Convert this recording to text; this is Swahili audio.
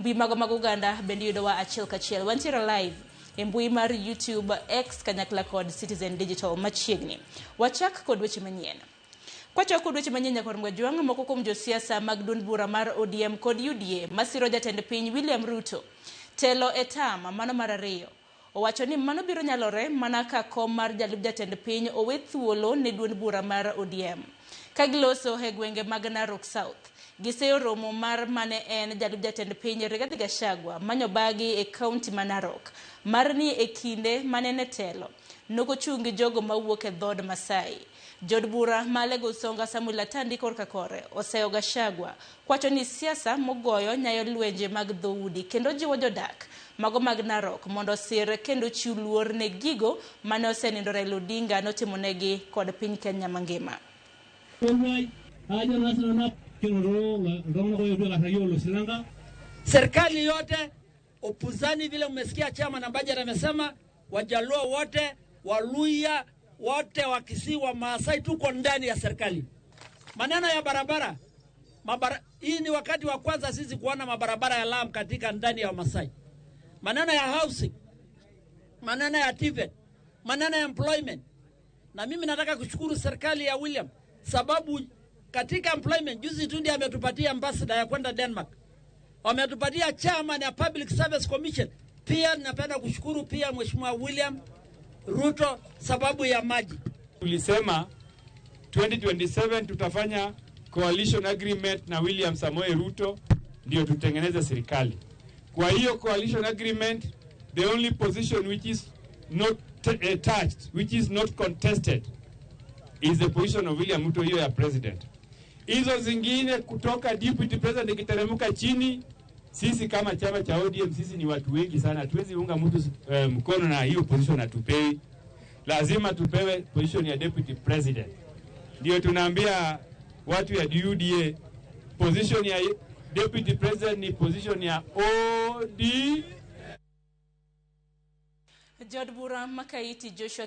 Mbui mago Uganda bende yudowa achiel kachiel. Wantiere live e mbui mar YouTube, X kanyakla kod Citizen Digital machiegni. Wachak kod weche manyien. Kwacho kod weche manyien nyakor mgajwang' moko kuom josiasa mag duond bura mar ODM kod UDA masiro jatend piny William Ruto telo e tama mano mar ariyo. Owacho ni mano biro nyalore mana ka kom mar jalub jatend piny owe thuolo ne duond bura mar ODM. Kagiloso e gwenge mag Narok South, giseyo romo mar mane en jalub jatend piny Rigathi Gachagua manyo bagi e kaunti ma Narok mar ni e kinde mane ne telo nokochungi jogo mawuok e dhod Masai. Jod bura ma Lagos Songa Samuel Atandi korka kore oseyo Gachagua kwacho ni siasa mogoyo nyayo lwenje mag dhoudi kendo jiwo jodak mago mag Narok mondo sir kendo chiw luor ne gigo mane osenindo Raila Odinga notimonegi kod piny Kenya mangima. Serikali yote, upuzani vile umesikia chama na Bajara amesema, Wajaluo wote, Waluya wote, Wakisii, wa Maasai tuko ndani ya serikali. Maneno ya barabara, hii ni wakati wa kwanza sisi kuona mabarabara ya lam katika ndani ya Masai. Maneno ya housing, maneno ya TVET, maneno ya employment. Na mimi nataka kushukuru serikali ya William sababu katika employment juzi tu ndiye ametupatia ambassador ya kwenda Denmark. Wametupatia chairman ya Public Service Commission. Pia napenda kushukuru pia Mheshimiwa William Ruto sababu ya maji. Tulisema 2027 tutafanya coalition agreement na William Samoei Ruto ndio tutengeneze serikali. Kwa hiyo coalition agreement, the only position which is not touched, which is not contested, is the position of William Ruto hiyo ya president. Hizo zingine kutoka deputy president ikiteremuka chini, sisi kama chama cha ODM sisi ni watu wengi sana, tuwezi unga mtu mkono na hiyo position atupewi. Lazima tupewe position ya deputy president. Ndio tunaambia watu ya UDA, position ya deputy president ni position ya ODM. Jod bura Makaiti Joshua